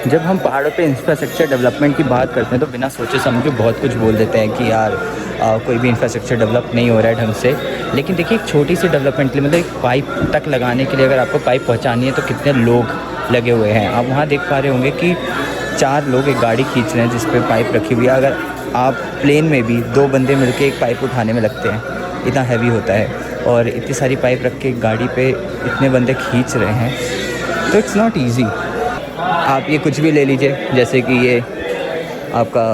जब हम पहाड़ों पे इंफ्रास्ट्रक्चर डेवलपमेंट की बात करते हैं तो बिना सोचे समझे बहुत कुछ बोल देते हैं कि यार कोई भी इंफ्रास्ट्रक्चर डेवलप नहीं हो रहा है ढंग से। लेकिन देखिए एक छोटी सी डेवलपमेंट के लिए मतलब एक पाइप तक लगाने के लिए अगर आपको पाइप पहुंचानी है तो कितने लोग लगे हुए हैं। आप वहाँ देख पा रहे होंगे कि 4 लोग एक गाड़ी खींच रहे हैं जिस पे पाइप रखी हुई है। अगर आप प्लेन में भी 2 बंदे मिलके एक पाइप उठाने में लगते हैं, इतना हैवी होता है। और इतनी सारी पाइप रख के एक गाड़ी पे इतने बंदे खींच रहे हैं तो इट्स नॉट ईजी। आप ये कुछ भी ले लीजिए, जैसे कि ये आपका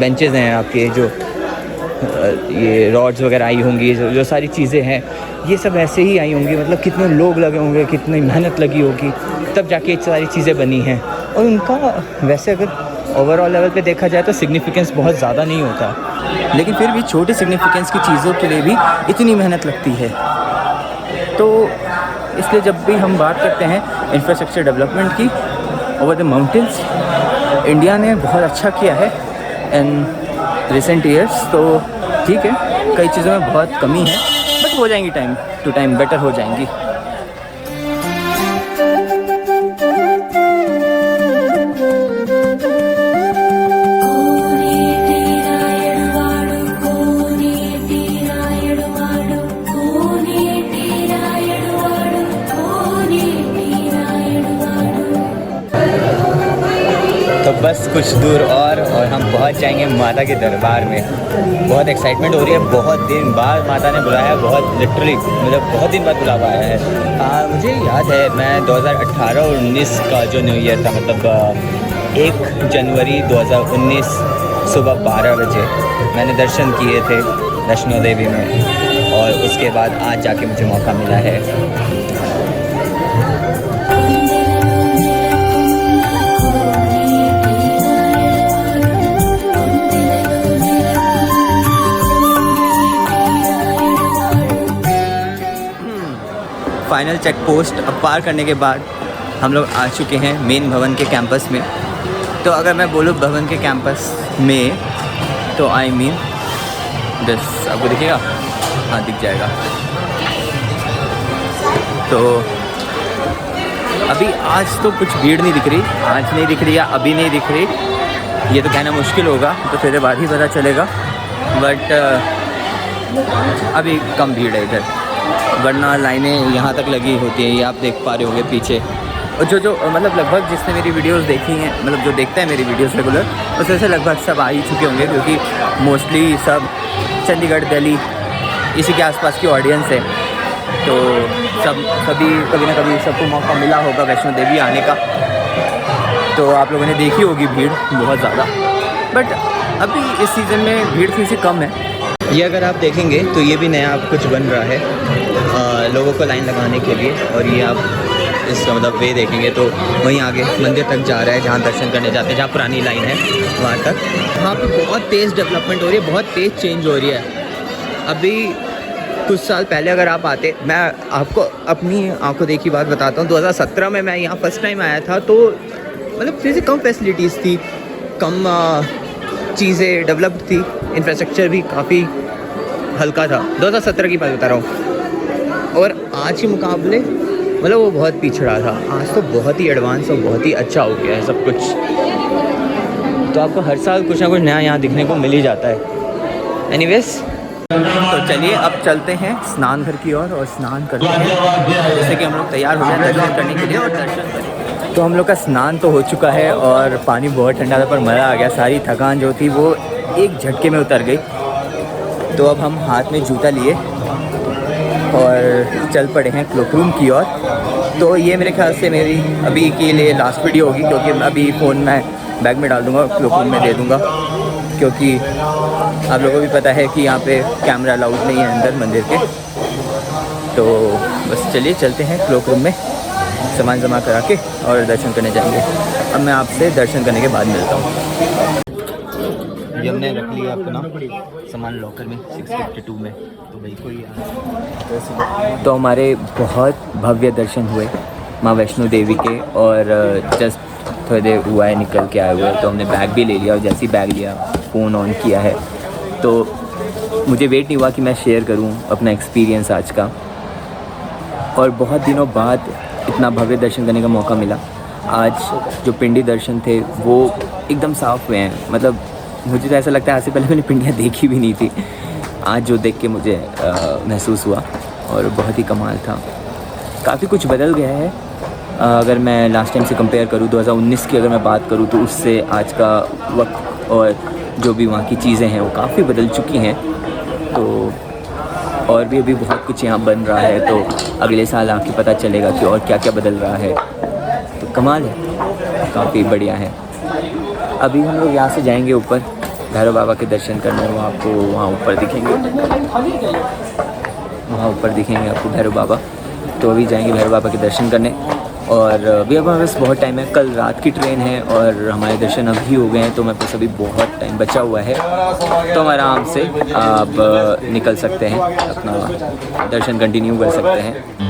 बेंचेस हैं आपके, जो ये रॉड्स वगैरह आई होंगी, जो सारी चीज़ें हैं ये सब ऐसे ही आई होंगी। मतलब कितने लोग लगे होंगे, कितनी मेहनत लगी होगी, तब जाके ये सारी चीज़ें बनी हैं। और उनका वैसे अगर ओवरऑल लेवल पे देखा जाए तो सिग्निफिकेंस बहुत ज़्यादा नहीं होता, लेकिन फिर भी छोटी सिग्निफिकेंस की चीज़ों के लिए भी इतनी मेहनत लगती है। तो इसलिए जब भी हम बात करते हैं इंफ्रास्ट्रक्चर डेवलपमेंट की ओवर द माउंटेन्स, इंडिया ने बहुत अच्छा किया है इन रिसेंट ईयर्स। तो ठीक है, कई चीज़ों में बहुत कमी है बट हो जाएंगी, टाइम टू टाइम बेटर हो जाएंगी। तो बस कुछ दूर और हम पहुंच जाएंगे माता के दरबार में। बहुत एक्साइटमेंट हो रही है, बहुत दिन बाद माता ने बुलाया, बहुत लिटरली मतलब बहुत दिन बाद बुलावा आया है। मुझे याद है मैं 2018 और 19 का जो न्यू ईयर था, मतलब 1 जनवरी 2019 सुबह 12 बजे मैंने दर्शन किए थे वैष्णो देवी में, और उसके बाद आज जाके मुझे मौका मिला है। फाइनल चेक पोस्ट अब पार करने के बाद हम लोग आ चुके हैं मेन भवन के कैंपस में। तो अगर मैं बोलूँ भवन के कैंपस में तो आई मीन बस आपको दिखेगा, हाँ दिख जाएगा। तो अभी आज तो कुछ भीड़ नहीं दिख रही, आज नहीं दिख रही या अभी नहीं दिख रही, ये तो कहना मुश्किल होगा, तो फिर बाद ही पता चलेगा। बट अभी कम भीड़ है इधर, वरना लाइनें यहाँ तक लगी होती हैं, ये आप देख पा रहे होंगे पीछे। और जो मतलब लगभग जिसने मेरी वीडियोस देखी हैं, मतलब जो देखता है मेरी वीडियोस रेगुलर, उसमें से लगभग सब आ ही चुके होंगे, क्योंकि मोस्टली सब चंडीगढ़, दिल्ली इसी के आसपास की ऑडियंस है। तो कभी ना कभी सबको मौका मिला होगा वैष्णो देवी आने का, तो आप लोगों ने देखी होगी भीड़ बहुत ज़्यादा। बट अभी इस सीज़न में भीड़ थोड़ी सी कम है। ये अगर आप देखेंगे तो ये भी नया कुछ बन रहा है लोगों को लाइन लगाने के लिए, और ये आप इसका मतलब वे देखेंगे तो वहीं आगे मंदिर तक जा रहा है जहाँ दर्शन करने जाते हैं, जहाँ पुरानी लाइन है वहाँ तक। वहाँ पे बहुत तेज़ डेवलपमेंट हो रही है, बहुत तेज़ चेंज हो रही है। अभी कुछ साल पहले अगर आप आते, मैं आपको अपनी आंखों देखी बात बताता हूँ, 2017 में मैं यहाँ फर्स्ट टाइम आया था, तो मतलब थोड़ी सी कम फैसिलिटीज़ थी, कम चीज़ें डेवलप्ड थी, इंफ्रास्ट्रक्चर भी काफ़ी हल्का था। 2017 की बात बता रहा हूँ। और आज के मुकाबले मतलब वो बहुत पिछड़ा था, आज तो बहुत ही एडवांस और बहुत ही अच्छा हो गया है सब कुछ। तो आपको हर साल कुछ ना कुछ नया यहाँ दिखने को मिल ही जाता है। एनीवेज, तो चलिए अब चलते हैं स्नान घर की ओर और स्नान करते हैं, जैसे कि हम लोग तैयार हो गए दर्शन करने के लिए और दर्शन करेंगे। तो हम लोग का स्नान तो हो चुका है और पानी बहुत ठंडा था, पर मज़ा आ गया, सारी थकान जो थी वो एक झटके में उतर गई। तो अब हम हाथ में जूता लिए और चल पड़े हैं क्लोक रूम की ओर। तो ये मेरे ख्याल से मेरी अभी के लिए लास्ट वीडियो होगी, क्योंकि अभी फ़ोन मैं बैग में डाल दूँगा और क्लोक रूम में दे दूँगा, क्योंकि आप लोगों को भी पता है कि यहाँ पे कैमरा अलाउड नहीं है अंदर मंदिर के। तो बस चलिए चलते हैं क्लोक रूम में, सामान जमा करा के और दर्शन करने जाएंगे। अब मैं आपसे दर्शन करने के बाद मिलता हूँ। ये हमने रख लिया अपना सामान लॉकर में 652 में, तो भाई कोई तो हमारे बहुत भव्य दर्शन हुए माँ वैष्णो देवी के, और जस्ट थोड़ी देर हुआ है निकल के आए हुए, तो हमने बैग भी ले लिया, और जैसे ही बैग लिया फ़ोन ऑन किया है, तो मुझे वेट नहीं हुआ कि मैं शेयर करूं अपना एक्सपीरियंस आज का। और बहुत दिनों बाद इतना भव्य दर्शन करने का मौका मिला। आज जो पिंडी दर्शन थे वो एकदम साफ़ हुए हैं। मतलब मुझे तो ऐसा लगता है आज से पहले मैंने पिंडियाँ देखी भी नहीं थी, आज जो देख के मुझे महसूस हुआ और बहुत ही कमाल था। काफ़ी कुछ बदल गया है। अगर मैं लास्ट टाइम से कंपेयर करूँ 2019 की अगर मैं बात करूँ तो उससे आज का वक्त और जो भी वहाँ की चीज़ें हैं वो काफ़ी बदल चुकी हैं। तो और भी अभी बहुत कुछ यहाँ बन रहा है, तो अगले साल आके पता चलेगा कि और क्या क्या बदल रहा है। तो कमाल है, काफ़ी बढ़िया है। अभी हम लोग यहाँ से जाएंगे ऊपर भैरव बाबा के दर्शन करने। वो आपको वहाँ ऊपर दिखेंगे, वहाँ ऊपर दिखेंगे आपको भैरव बाबा। तो अभी जाएंगे भैरव बाबा के दर्शन करने। और अभी अब हमारे पास बहुत टाइम है, कल रात की ट्रेन है और हमारे दर्शन अभी हो गए हैं, तो हमारे पास अभी बहुत टाइम बचा हुआ है। तो हम आराम से अब निकल सकते हैं, अपना दर्शन कंटिन्यू कर सकते हैं।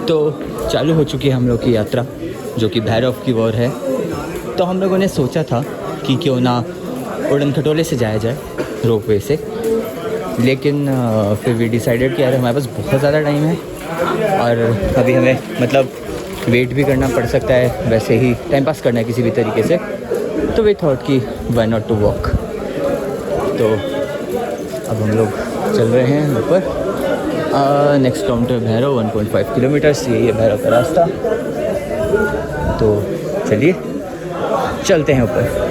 तो चालू हो चुकी है हम लोग की यात्रा, जो कि भैरव की ओर है। तो हम लोगों ने सोचा था कि क्यों ना उड़न खटोले से जाया जाए, रोपवे से, लेकिन फिर वी डिसाइडेड कि यार हमारे पास बहुत ज़्यादा टाइम है और अभी हमें मतलब वेट भी करना पड़ सकता है, वैसे ही टाइम पास करना है किसी भी तरीके से। तो वी थॉट कि व्हाई नॉट टू वॉक। तो अब हम लोग चल रहे हैं ऊपर। नेक्स्ट काउंटर भैरव 1.5 किलोमीटर्स, यही है भैरव का रास्ता। तो चलिए चलते हैं ऊपर।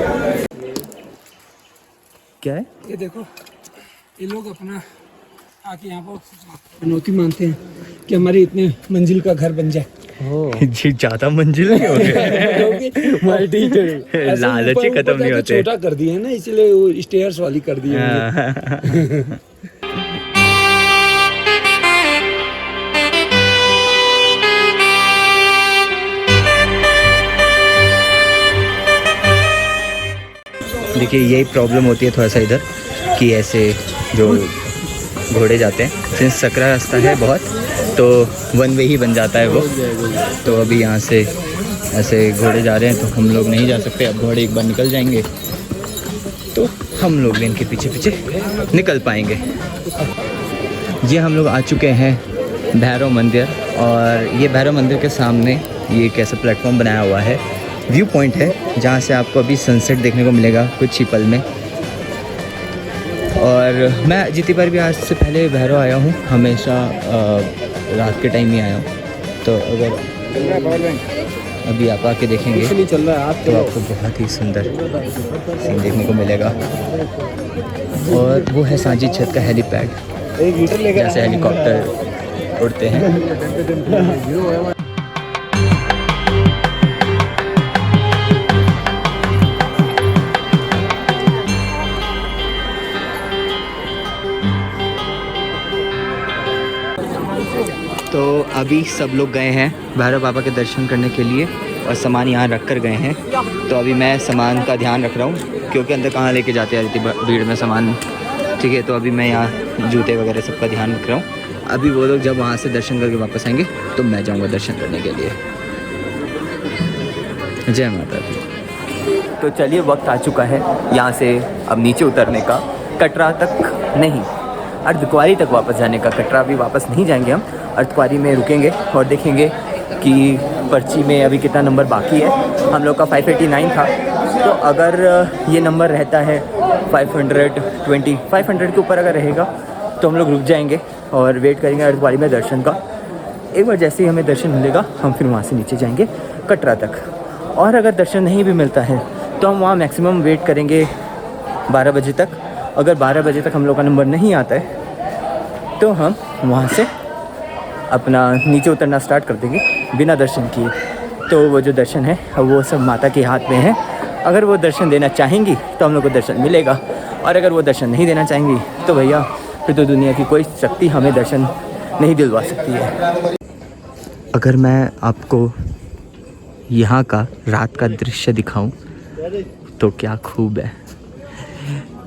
क्या है ये देखो, ये लोग अपना आके यहाँ पर मनौती मानते हैं कि हमारे इतने मंजिल का घर बन जाए। जी ज़्यादा मंजिल नहीं हो गए, लालची खत्म नहीं होते। छोटा कर दिया है ना, इसलिए वो स्टेयर्स वाली कर दी है। देखिए यही प्रॉब्लम होती है थोड़ा सा इधर, कि ऐसे जो घोड़े जाते हैं, सिंस सकरा रास्ता है बहुत, तो वन वे ही बन जाता है वो। तो अभी यहाँ से ऐसे घोड़े जा रहे हैं तो हम लोग नहीं जा सकते। अब घोड़े एक बार निकल जाएंगे तो हम लोग भी इनके पीछे पीछे निकल पाएंगे। ये हम लोग आ चुके हैं भैरव मंदिर, और ये भैरव मंदिर के सामने ये एक ऐसा प्लेटफॉर्म बनाया हुआ है, व्यू पॉइंट है, जहाँ से आपको अभी सनसेट देखने को मिलेगा कुछ ही पल में। और मैं जितनी बार भी आज से पहले भैरव आया हूँ, हमेशा रात के टाइम ही आया हूँ। तो अगर अभी आप आके देखेंगे तो आपको बहुत ही सुंदर सीन देखने को मिलेगा। और वो है सांची छत का हेलीपैड, जैसे हेलीकॉप्टर उड़ते हैं। तो अभी सब लोग गए हैं भैरव बाबा के दर्शन करने के लिए और सामान यहाँ रख कर गए हैं। तो अभी मैं सामान का ध्यान रख रहा हूँ, क्योंकि अंदर कहाँ लेके जाते हैं इतनी भीड़ में सामान, ठीक है। तो अभी मैं यहाँ जूते वगैरह सबका ध्यान रख रहा हूँ। अभी वो लोग जब वहाँ से दर्शन करके वापस आएंगे तो मैं जाऊँगा दर्शन करने के लिए। जय माता दी। तो चलिए वक्त आ चुका है यहाँ से अब नीचे उतरने का, कटरा तक नहीं, अर्धकुंवारी तक वापस जाने का। कटरा भी वापस नहीं जाएंगे हम, अर्धकुंवारी में रुकेंगे और देखेंगे कि पर्ची में अभी कितना नंबर बाकी है। हम लोग का 589 था, तो अगर ये नंबर रहता है 520, 500 के ऊपर अगर रहेगा तो हम लोग रुक जाएंगे और वेट करेंगे अर्धकुंवारी में दर्शन का। एक बार जैसे ही हमें दर्शन मिलेगा हम फिर वहाँ से नीचे जाएंगे कटरा तक। और अगर दर्शन नहीं भी मिलता है तो हम वहाँ मैक्सिमम वेट करेंगे 12 बजे तक। अगर 12 बजे तक हम लोग का नंबर नहीं आता है तो हम वहाँ से अपना नीचे उतरना स्टार्ट कर देंगे बिना दर्शन किए। तो वो जो दर्शन है वो सब माता के हाथ में है। अगर वो दर्शन देना चाहेंगी तो हम लोग को दर्शन मिलेगा, और अगर वो दर्शन नहीं देना चाहेंगी तो भैया फिर तो दुनिया की कोई शक्ति हमें दर्शन नहीं दिलवा सकती है। अगर मैं आपको यहाँ का रात का दृश्य दिखाऊं तो क्या खूब है।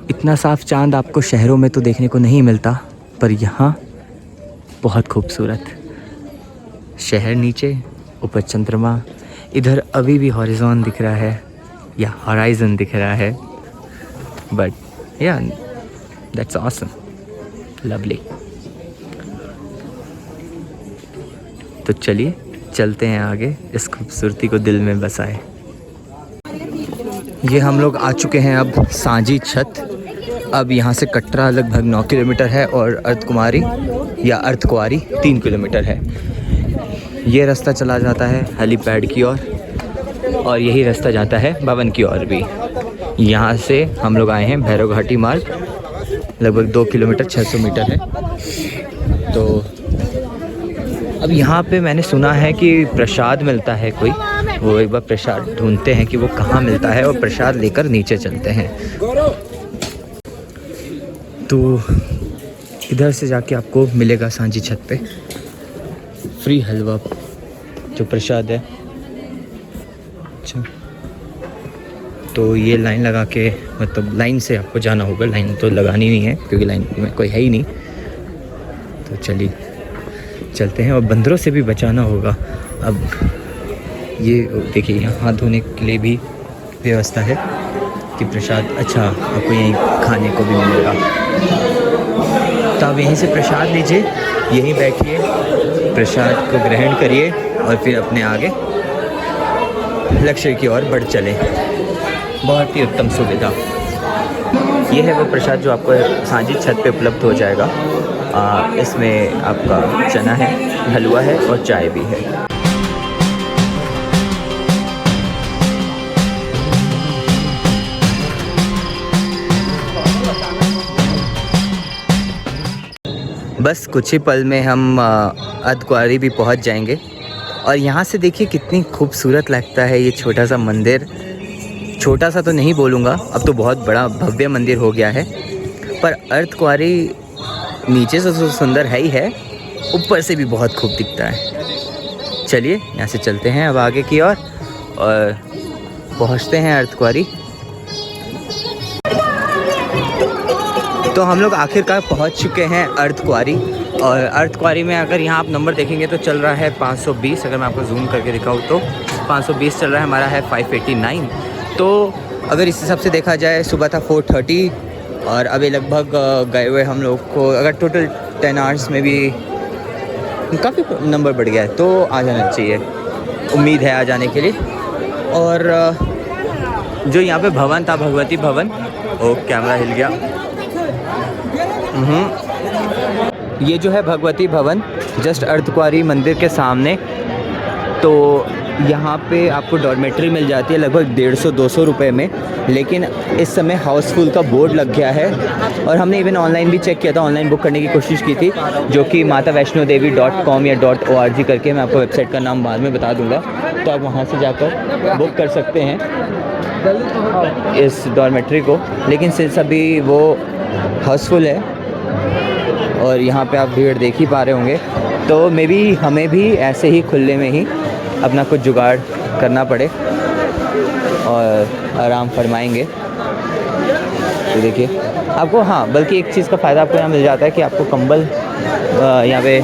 इतना साफ चांद आपको शहरों में तो देखने को नहीं मिलता, पर यहाँ बहुत खूबसूरत। शहर नीचे, ऊपर चंद्रमा, इधर अभी भी हॉरिजॉन दिख रहा है या हॉराइजन दिख रहा है। बट या दैट्स ऑसम, लवली। तो चलिए चलते हैं आगे, इस खूबसूरती को दिल में बसाए। ये हम लोग आ चुके हैं अब सांझी छत। अब यहाँ से कटरा लगभग 9 किलोमीटर है और अर्धकुमारी या अर्धकुआरी 3 किलोमीटर है। ये रास्ता चला जाता है हेलीपैड की ओर और यही रास्ता जाता है भवन की ओर भी। यहाँ से हम लोग आए हैं भैरव घाटी मार्ग, लगभग 2 किलोमीटर 600 मीटर है। तो अब यहाँ पे मैंने सुना है कि प्रसाद मिलता है कोई, वो एक बार प्रसाद ढूंढते हैं कि वो कहाँ मिलता है और प्रसाद लेकर नीचे चलते हैं। तो इधर से जाके आपको मिलेगा सांझी छत पे फ्री हलवा जो प्रसाद है। अच्छा, तो ये लाइन लगा के, मतलब लाइन से आपको जाना होगा, लाइन तो लगानी नहीं है क्योंकि लाइन में कोई है ही नहीं। तो चलिए चलते हैं और बंदरों से भी बचाना होगा। अब ये देखिए यहाँ हाथ धोने के लिए भी व्यवस्था है कि प्रसाद, अच्छा आपको यहीं खाने को भी मिलेगा। तो आप यहीं से प्रसाद लीजिए, यहीं बैठिए, प्रसाद को ग्रहण करिए और फिर अपने आगे लक्ष्य की ओर बढ़ चलें। बहुत ही उत्तम सुविधा। ये है वो प्रसाद जो आपको सांझी छत पे उपलब्ध हो जाएगा। इसमें आपका चना है, हलवा है और चाय भी है। बस कुछ ही पल में हम अर्धकुआरी भी पहुंच जाएंगे। और यहाँ से देखिए कितनी खूबसूरत लगता है ये छोटा सा मंदिर। छोटा सा तो नहीं बोलूँगा, अब तो बहुत बड़ा भव्य मंदिर हो गया है। पर अर्धकुआरी नीचे से तो सुंदर है ही है, ऊपर से भी बहुत खूब दिखता है। चलिए यहाँ से चलते हैं अब आगे की ओर और पहुँचते हैं अर्धकुआरी। तो हम लोग आखिरकार पहुंच चुके हैं अर्धकुआरी। और अर्धकुआरी में अगर यहाँ आप नंबर देखेंगे तो चल रहा है 520। अगर मैं आपको जूम करके दिखाऊँ तो 520 चल रहा है, हमारा है 589। तो अगर इस हिसाब से देखा जाए, सुबह था 430 और अभी लगभग गए हुए हम लोग को, अगर टोटल 10 आवर्स में भी काफ़ी नंबर बढ़ गया है, तो आ जाना चाहिए, उम्मीद है आ जाने के लिए। और जो यहाँ पे भवन था, भगवती भवन, ओ कैमरा हिल गया। ये जो है भगवती भवन जस्ट अर्धकुआरी मंदिर के सामने। तो यहाँ पे आपको डॉर्मेट्री मिल जाती है लगभग 150-200 रुपये में, लेकिन इस समय हाउसफुल का बोर्ड लग गया है। और हमने इवन ऑनलाइन भी चेक किया था, ऑनलाइन बुक करने की कोशिश की थी, जो कि matavaishnodevi.com या .org करके, मैं आपको वेबसाइट का नाम बाद में बता दूँगा, तो आप वहाँ से जाकर बुक कर सकते हैं इस डॉर्मेट्री को। लेकिन सिर्फ अभी वो हाउसफुल है और यहाँ पे आप भीड़ देख ही पा रहे होंगे। तो मे बी हमें भी ऐसे ही खुले में ही अपना कुछ जुगाड़ करना पड़े और आराम फरमाएंगे। तो देखिए आपको, हाँ बल्कि एक चीज़ का फ़ायदा आपको यहाँ मिल जाता है कि आपको कंबल, यहाँ पे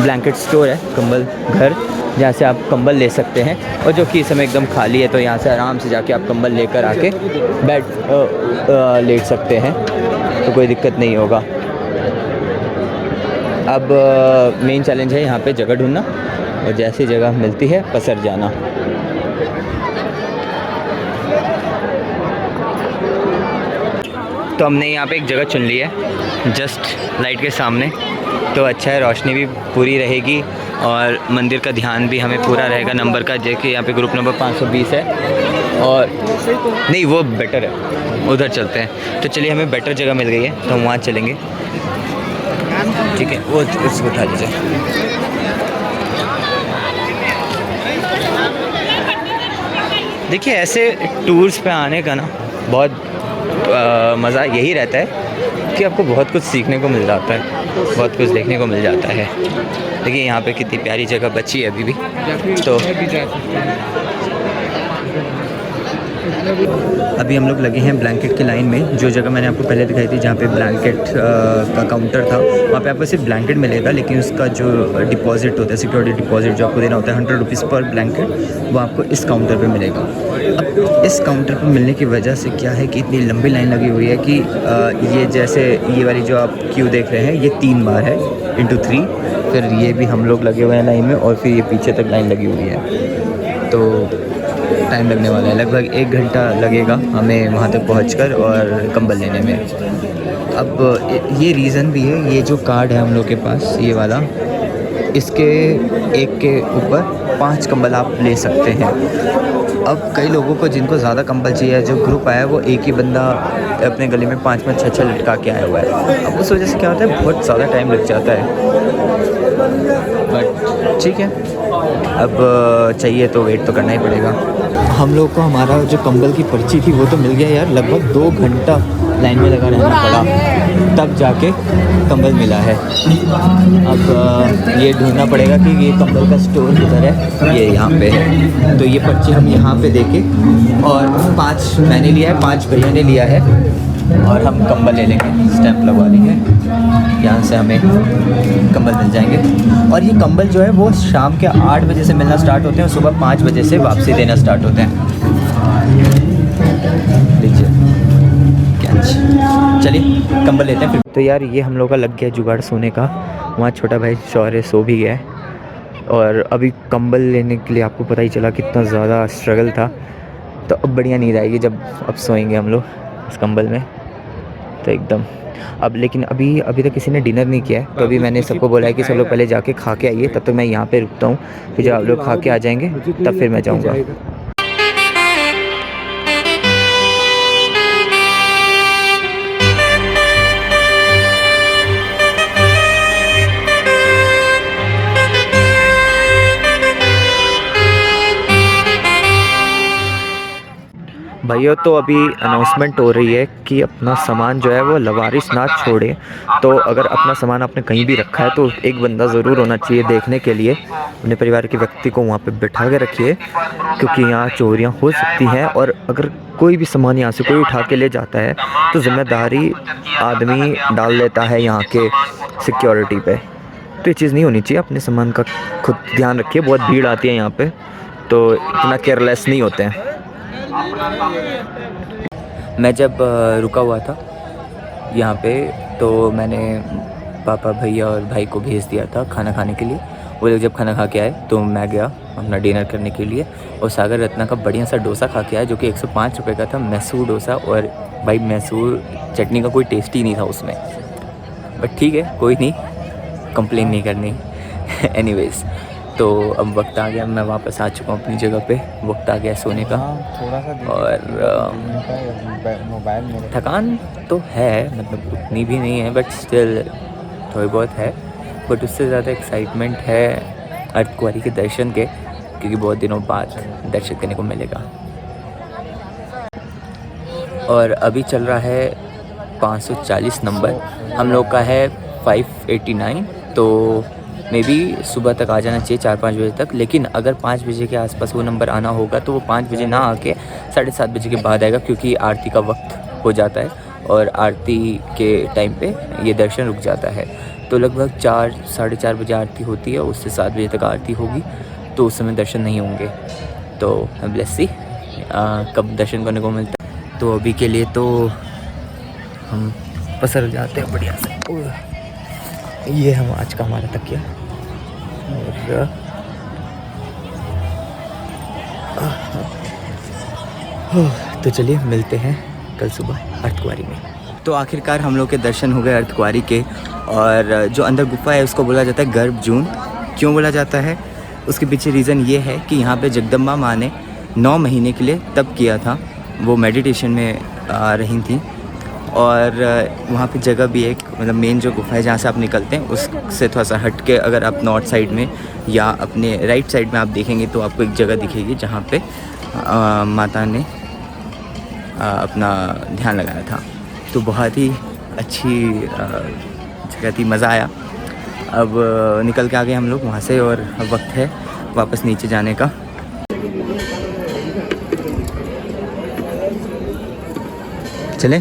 ब्लैंकेट स्टोर है, कंबल घर, जहाँ से आप कंबल ले सकते हैं। और जो कि इस समय एकदम खाली है, तो यहाँ से आराम से जाके आप कंबल लेकर आके लेट सकते हैं, तो कोई दिक्कत नहीं होगा। अब मेन चैलेंज है यहाँ पे जगह ढूंढना और जैसी जगह मिलती है पसर जाना। तो हमने यहाँ पे एक जगह चुन ली है जस्ट लाइट के सामने, तो अच्छा है, रोशनी भी पूरी रहेगी और मंदिर का ध्यान भी हमें पूरा रहेगा। नंबर का देखिए यहाँ पे ग्रुप नंबर 520 है और नहीं वो बेटर है, उधर चलते हैं। तो चलिए हमें बेटर जगह मिल गई है तो हम वहाँ चलेंगे, ठीक है। वो उसको उठा लीजिए। देखिए ऐसे टूर्स पे आने का ना बहुत मज़ा यही रहता है कि आपको बहुत कुछ सीखने को मिल जाता है, बहुत कुछ देखने को मिल जाता है। देखिए यहाँ पे कितनी प्यारी जगह बची है अभी भी। तो अभी हम लोग लगे हैं ब्लैंकेट की लाइन में, जो जगह मैंने आपको पहले दिखाई थी जहाँ पे ब्लैंकेट का काउंटर था, वहाँ पे आपको सिर्फ ब्लैंकेट मिलेगा, लेकिन उसका जो डिपॉजिट होता है, सिक्योरिटी डिपॉजिट जो आपको देना होता है 100 रुपीज़ पर ब्लैंकेट, वो आपको इस काउंटर पे मिलेगा। अब इस काउंटर पे मिलने की वजह से क्या है कि इतनी लंबी लाइन लगी हुई है कि ये जैसे ये वाली जो आप क्यू देख रहे हैं ये 3 बार है × 3, फिर ये भी हम लोग लगे हुए हैं लाइन में, और फिर ये पीछे तक लाइन लगी हुई है। तो टाइम लगने वाला है, लगभग 1 घंटा लगेगा हमें वहाँ तक पहुँचकर और कंबल लेने में। अब ये रीज़न भी है, ये जो कार्ड है हम लोग के पास ये वाला, इसके एक के ऊपर 5 कंबल आप ले सकते हैं। अब कई लोगों को जिनको ज़्यादा कंबल चाहिए, जो ग्रुप आया है वो एक ही बंदा अपने गले में 5-5 6-6 लटका के आया हुआ है। अब उस वजह से क्या होता है, बहुत ज़्यादा टाइम लग जाता है, बट ठीक है, अब चाहिए तो वेट तो करना ही पड़ेगा। हम लोग को हमारा जो कंबल की पर्ची थी वो तो मिल गया यार, लगभग 2 घंटा लाइन में लगा रहना पड़ा तब जाके कंबल मिला है। अब ये ढूंढना पड़ेगा कि ये कंबल का स्टोर किधर है, ये यहाँ पे है। तो ये पर्ची हम यहाँ पे देके, और 5 मैंने लिया है, 5 भैया ने लिया है, और हम कंबल ले लेंगे, स्टैंप लगवा देंगे, यहाँ से हमें कंबल मिल जाएंगे। और ये कंबल जो है वो शाम के 8 बजे से मिलना स्टार्ट होते हैं और सुबह 5 बजे से वापसी देना स्टार्ट होते हैं। लीजिए कैच, चलिए कंबल लेते हैं फिर। तो यार ये हम लोग का लग गया जुगाड़ सोने का, वहाँ छोटा भाई शौर्य सो भी गया है, और अभी कंबल लेने के लिए आपको पता ही चला कितना ज़्यादा स्ट्रगल था। तो अब बढ़िया नींद आएगी जब अब सोएंगे हम लोग इस कंबल में, तो एकदम। अब लेकिन अभी तक किसी ने डिनर नहीं किया है, तो अभी मैंने सबको बोला है कि सब लोग पहले जाके खा के आइए, तब तक मैं यहाँ पे रुकता हूँ, फिर जब आप लोग खा के आ जाएंगे तब फिर मैं जाऊँगा। भैया तो अभी अनाउंसमेंट हो रही है कि अपना सामान जो है वो लवारिस ना छोड़े, तो अगर अपना सामान आपने कहीं भी रखा है तो एक बंदा ज़रूर होना चाहिए देखने के लिए, अपने परिवार के व्यक्ति को वहाँ पे बिठा के रखिए, क्योंकि यहाँ चोरियाँ हो सकती हैं, और अगर कोई भी सामान यहाँ से कोई उठा के ले जाता है तो ज़िम्मेदारी आदमी डाल लेता है यहाँ के सिक्योरिटी पे। तो ये चीज़ नहीं होनी चाहिए, अपने सामान का खुद ध्यान रखिए, बहुत भीड़ आती है यहाँ पे, तो इतना केयरलेस नहीं होते हैं। मैं जब रुका हुआ था यहाँ पे, तो मैंने पापा भैया और भाई को भेज दिया था खाना खाने के लिए। वो लोग जब खाना खा के आए तो मैं गया अपना डिनर करने के लिए, और सागर रत्ना का बढ़िया सा डोसा खा के आया, जो कि 105 रुपये का था, मैसूर डोसा। और भाई मैसूर चटनी का कोई टेस्ट ही नहीं था उसमें, बट ठीक है कोई नहीं, कंप्लेन नहीं करनी। एनीवेज़, तो अब वक्त आ गया, मैं वापस आ चुका हूँ अपनी जगह पे, वक्त आ गया सोने का। थोड़ा सा और मोबाइल में थकान तो है, मतलब उतनी भी नहीं है, बट स्टिल थोड़ी बहुत है। बट उससे ज़्यादा एक्साइटमेंट है अर्धकुंवारी के दर्शन के, क्योंकि बहुत दिनों बाद दर्शन करने को मिलेगा। और अभी चल रहा है 540 नंबर, हम लोग का है 589, तो मे बी सुबह तक आ जाना चाहिए 4-5 बजे तक। लेकिन अगर 5 बजे के आसपास वो नंबर आना होगा तो वो 5 बजे ना आके 7:30 बजे के बाद आएगा, क्योंकि आरती का वक्त हो जाता है और आरती के टाइम पे ये दर्शन रुक जाता है। तो लगभग 4-4:30 बजे आरती होती है, उससे 7 बजे तक आरती होगी, तो उस समय दर्शन नहीं होंगे। तो लेट्स सी कब दर्शन करने को मिलता है। तो अभी के लिए तो हम पसर जाते हैं बढ़िया से। ये हम आज का हमारा तकिया, और तो चलिए मिलते हैं कल सुबह अर्धकुंवारी में। तो आखिरकार हम लोग के दर्शन हो गए अर्धकुंवारी के, और जो अंदर गुफा है उसको बोला जाता है गर्भजून। क्यों बोला जाता है, उसके पीछे रीज़न ये है कि यहाँ पे जगदम्बा माँ ने 9 महीने के लिए तप किया था, वो मेडिटेशन में रही थी। और वहाँ पे जगह भी एक, मतलब मेन जो गुफा है जहाँ से आप निकलते हैं उससे थोड़ा सा हट के अगर आप नॉर्थ साइड में या अपने राइट साइड में आप देखेंगे तो आपको एक जगह दिखेगी जहाँ पे माता ने अपना ध्यान लगाया था। तो बहुत ही अच्छी जगह थी, मज़ा आया। अब निकल के आ गए हम लोग वहाँ से, और अब वक्त है वापस नीचे जाने का। चले।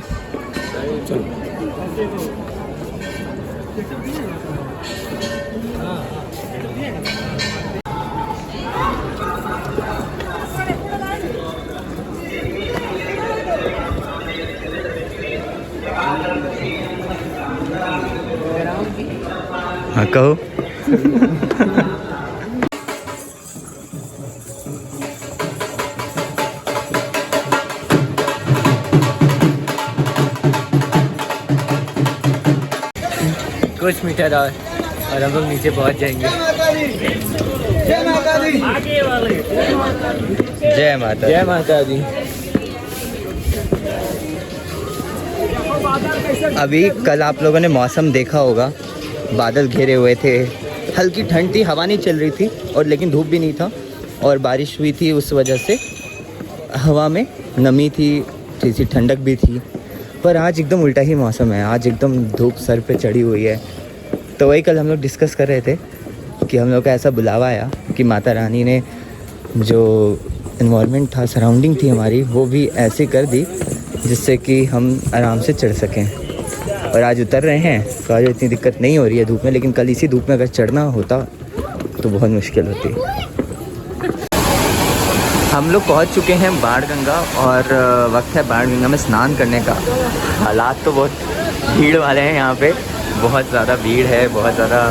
हाँ कहो। कुछ मीटर और हम लोग नीचे पहुंच जाएंगे। जय माता दी। जय माता, जय माता दी। अभी कल आप लोगों ने मौसम देखा होगा, बादल घिरे हुए थे, हल्की ठंड थी, हवा नहीं चल रही थी और लेकिन धूप भी नहीं था और बारिश हुई थी, उस वजह से हवा में नमी थी, थोड़ी सी ठंडक भी थी। पर आज एकदम उल्टा ही मौसम है, आज एकदम धूप सर पे चढ़ी हुई है। तो वही कल हम लोग डिस्कस कर रहे थे कि हम लोग का ऐसा बुलावा आया कि माता रानी ने जो इन्वायरमेंट था, सराउंडिंग थी हमारी, वो भी ऐसे कर दी जिससे कि हम आराम से चढ़ सकें। और आज उतर रहे हैं तो आज इतनी दिक्कत नहीं हो रही है धूप में, लेकिन कल इसी धूप में अगर चढ़ना होता तो बहुत मुश्किल होती। हम लोग पहुंच चुके हैं बाणगंगा और वक्त है बाणगंगा में स्नान करने का। हालात तो बहुत भीड़ वाले हैं यहाँ पे, बहुत ज़्यादा भीड़ है, बहुत ज़्यादा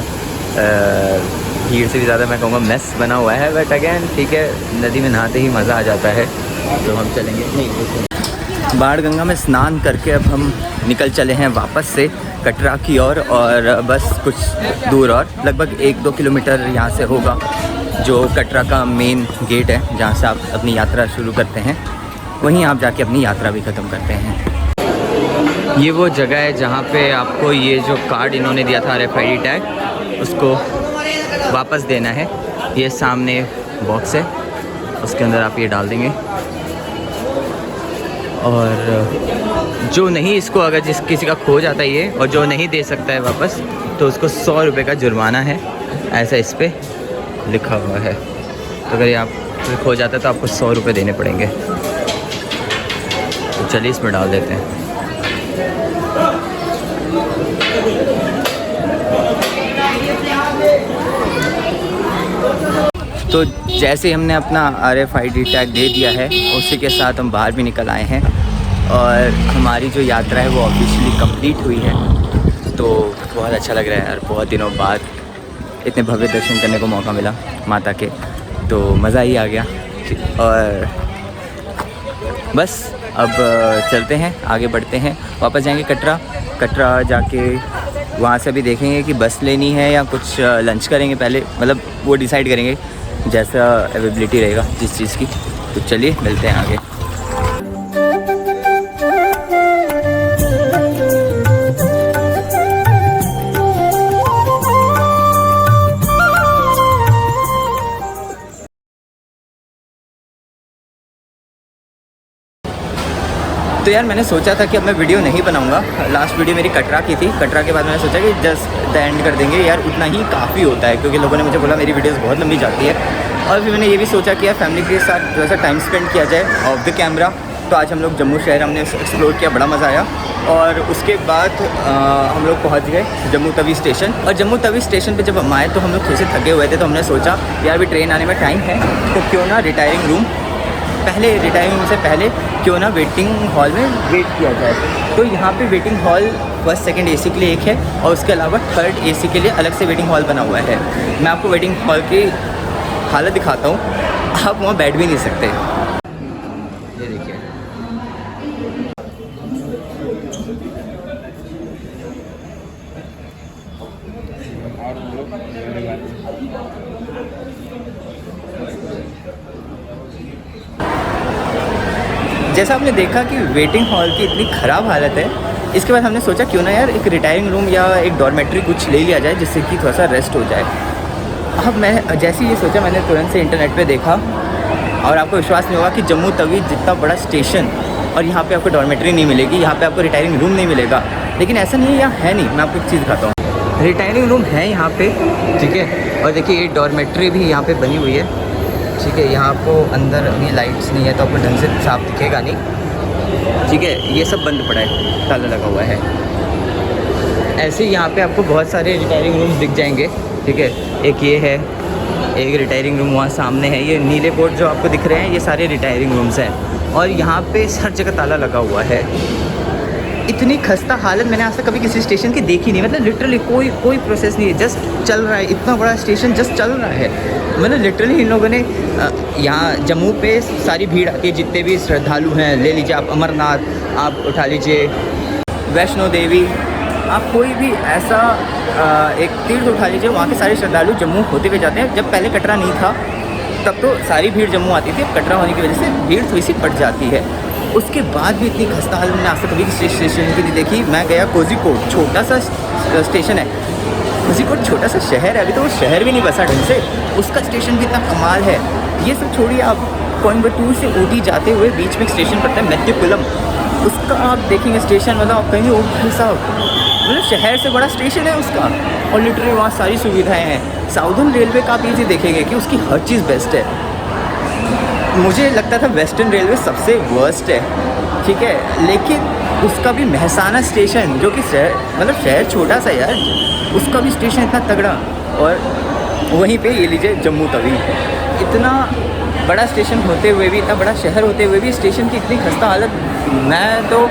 भीड़ से भी ज़्यादा मैं कहूँगा मेस बना हुआ है। बट अगेन ठीक है, नदी में नहाते ही मज़ा आ जाता है, तो हम चलेंगे। नहीं, बाणगंगा में स्नान करके अब हम निकल चले हैं वापस से कटरा की ओर और बस कुछ दूर और लगभग 1-2 किलोमीटर यहाँ से होगा जो कटरा का मेन गेट है, जहाँ से आप अपनी यात्रा शुरू करते हैं, वहीं आप जाके अपनी यात्रा भी ख़त्म करते हैं। ये वो जगह है जहाँ पे आपको ये जो कार्ड इन्होंने दिया था RFID टैग, उसको वापस देना है। ये सामने बॉक्स है, उसके अंदर आप ये डाल देंगे और जो नहीं, इसको अगर किसी का खो जाता है ये और जो नहीं दे सकता है वापस, तो उसको 100 रुपये का जुर्माना है, ऐसा इस पर लिखा हुआ है। तो अगर ये आप खो जाता है तो आपको 100 रुपये देने पड़ेंगे। तो चलिए इसमें डाल देते हैं। तो जैसे हमने अपना RFID टैग दे दिया है, उसी के साथ हम बाहर भी निकल आए हैं और हमारी जो यात्रा है वो ऑफिशियली कंप्लीट हुई है। तो बहुत अच्छा लग रहा है यार, बहुत दिनों बाद इतने भव्य दर्शन करने को मौका मिला माता के, तो मज़ा ही आ गया। और बस अब चलते हैं, आगे बढ़ते हैं, वापस जाएंगे कटरा जाके वहाँ से भी देखेंगे कि बस लेनी है या कुछ लंच करेंगे पहले, मतलब वो डिसाइड करेंगे जैसा अवेलेबिलिटी रहेगा जिस चीज़ की। तो चलिए मिलते हैं आगे। तो यार मैंने सोचा था कि अब मैं वीडियो नहीं बनाऊंगा, लास्ट वीडियो मेरी कटरा की थी। कटरा के बाद मैंने सोचा कि जस्ट द एंड कर देंगे यार, उतना ही काफ़ी होता है, क्योंकि लोगों ने मुझे बोला मेरी वीडियोस बहुत लंबी जाती है। और फिर मैंने ये भी सोचा कि यार फैमिली के साथ थोड़ा सा टाइम स्पेंड किया जाए ऑफ द कैमरा। तो आज हम लोग जम्मू शहर हमने एक्सप्लोर किया, बड़ा मज़ा आया। और उसके बाद हम लोग पहुँच गए जम्मू तवी स्टेशन। और जम्मू तवी स्टेशन पर जब हम आए तो हम लोग थोड़े से थके हुए थे, तो हमने सोचा यार भी ट्रेन आने में टाइम है, तो क्यों ना रिटायरिंग रूम से पहले क्यों ना वेटिंग हॉल में वेट किया जाए। तो यहाँ पे waiting hall 1st 2nd AC के लिए एक है और उसके अलावा 3rd AC के लिए अलग से वेटिंग हॉल बना हुआ है। मैं आपको वेटिंग हॉल की हालत दिखाता हूँ, आप वहाँ बैठ भी नहीं सकते। ये देखिए, जैसा आपने देखा कि वेटिंग हॉल की इतनी ख़राब हालत है, इसके बाद हमने सोचा क्यों ना यार एक रिटायरिंग रूम या एक डॉर्मेट्री कुछ ले लिया जाए जिससे कि थोड़ा सा रेस्ट हो जाए। अब मैं जैसे ये सोचा, मैंने तुरंत से इंटरनेट पे देखा और आपको विश्वास नहीं होगा कि जम्मू तवी जितना बड़ा स्टेशन और यहाँ पे आपको डॉर्मेट्री नहीं मिलेगी, यहाँ पे आपको रिटायरिंग रूम नहीं मिलेगा। लेकिन ऐसा नहीं है, यहाँ है नहीं। मैं आपको एक चीज़ दिखाता हूँ, रिटायरिंग रूम है यहाँ पे, ठीक है। और देखिए ये डॉर्मेट्री भी यहाँ पे बनी हुई है, ठीक है। यहाँ आपको अंदर अभी लाइट्स नहीं है तो आपको ढंग से साफ दिखेगा नहीं, ठीक है, ये सब बंद पड़ा है, ताला लगा हुआ है। ऐसे ही यहाँ पे आपको बहुत सारे रिटायरिंग रूम्स दिख जाएंगे। ठीक है, एक ये है, एक रिटायरिंग रूम वहाँ सामने है। ये नीले बोर्ड जो आपको दिख रहे हैं, ये सारे रिटायरिंग रूम्स हैं। और यहाँ पे हर जगह ताला लगा हुआ है। इतनी खस्ता हालत मैंने आज तक कभी किसी स्टेशन की देखी नहीं। मतलब लिटरली कोई प्रोसेस नहीं है, जस्ट चल रहा है। इतना बड़ा स्टेशन जस्ट चल रहा है। मतलब लिटरली इन लोगों ने यहाँ जम्मू पे सारी भीड़ आती है, जितने भी श्रद्धालु हैं, ले लीजिए आप अमरनाथ, आप उठा लीजिए वैष्णो देवी, आप कोई भी ऐसा एक तीर्थ उठा लीजिए, वहाँ के सारे श्रद्धालु जम्मू होते हुए जाते हैं। जब पहले कटरा नहीं था तब तो सारी भीड़ जम्मू आती थी, अब कटरा होने की वजह से भीड़ थोड़ी सी बढ़ जाती है। उसके बाद भी इतनी खस्ता हालत मैंने आज तक कभी किसी स्टेशन की नहीं देखी। मैं गया कोझिकोड, छोटा सा स्टेशन है। कोझिकोड छोटा सा शहर है, अभी तो वो शहर भी नहीं बसा ढंग से, उसका स्टेशन भी इतना कमाल है। ये सब छोड़िए, आप कोयम्बटूर से ऊटी जाते हुए बीच में एक स्टेशन पड़ता है मेट्टिकुलम, उसका आप देखेंगे स्टेशन, मतलब आप कहेंगे ओ भाई साहब, मतलब शहर से बड़ा स्टेशन है उसका। और लिटरली वहाँ सारी सुविधाएं हैं। साउदर्न रेलवे का आप ये चीज़ देखेंगे कि उसकी हर चीज़ बेस्ट है। मुझे लगता था वेस्टर्न रेलवे सबसे वर्स्ट है, ठीक है, लेकिन उसका भी मेहसाना स्टेशन, जो कि शहर, मतलब शहर छोटा सा यार, उसका भी स्टेशन इतना तगड़ा। और वहीं पे ये लीजिए जम्मू तवी, इतना बड़ा स्टेशन होते हुए भी, इतना बड़ा शहर होते हुए भी स्टेशन की इतनी खस्ता हालत। मैं तो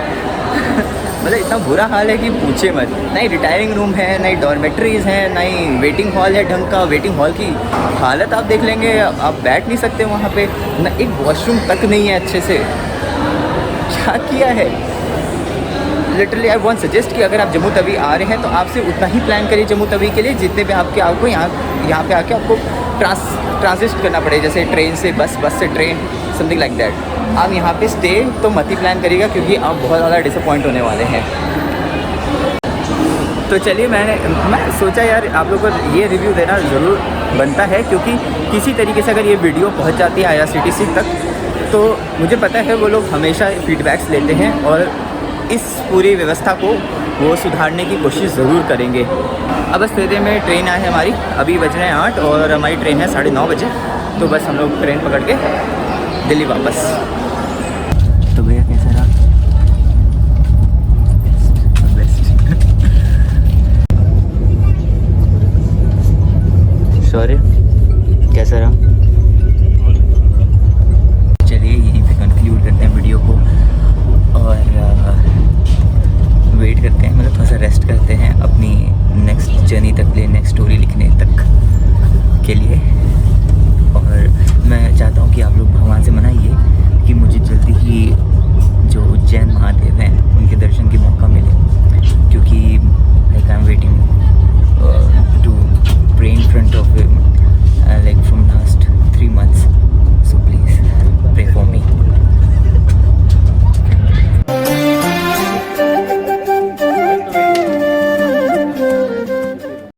मतलब इतना बुरा हाल है कि पूछे मत। ना ही रिटायरिंग रूम है, ना ही डॉर्मेट्रीज़ हैं, ना ही वेटिंग हॉल है ढंग का। वेटिंग हॉल की हालत आप देख लेंगे, आप बैठ नहीं सकते वहाँ पे, ना एक वॉशरूम तक नहीं है अच्छे से। क्या किया है लिटरली। आई वॉन्ट सजेस्ट कि अगर आप जम्मू तवी आ रहे हैं तो आपसे उतना ही प्लान करिए जम्मू तवी के लिए जितने भी आपको यहाँ पे आके आपको ट्रांसिट करना पड़े, जैसे ट्रेन से बस, बस से ट्रेन, समथिंग लाइक दैट। आप यहाँ पे स्टे तो मत ही प्लान करिएगा, क्योंकि आप बहुत ज़्यादा डिसअपॉइंट होने वाले हैं। तो चलिए, मैं सोचा यार आप लोगों को ये रिव्यू देना ज़रूर बनता है, क्योंकि किसी तरीके से अगर ये वीडियो पहुँच जाती है IRCTC तक, तो मुझे पता है वो लोग हमेशा फीडबैक्स लेते हैं और इस पूरी व्यवस्था को वो सुधारने की कोशिश ज़रूर करेंगे। अब बस थोड़ी देर में ट्रेन आए है हमारी, अभी बज रहे हैं 8 और हमारी ट्रेन है 9:30 बजे। तो बस हम लोग ट्रेन पकड़ के दिल्ली वापस। तो भैया कैसा रहा? सॉरी, कैसा रहा? चलिए यहीं पे कंक्लूड करते हैं वीडियो को और वेट करते हैं, मतलब थोड़ा सा रेस्ट करते हैं अपनी नेक्स्ट जर्नी तक लिए, नेक्स्ट स्टोरी लिखने तक के लिए। और मैं चाहता हूँ कि आप लोग भगवान से मनाइए कि मुझे जल्दी ही जो उज्जैन महादेव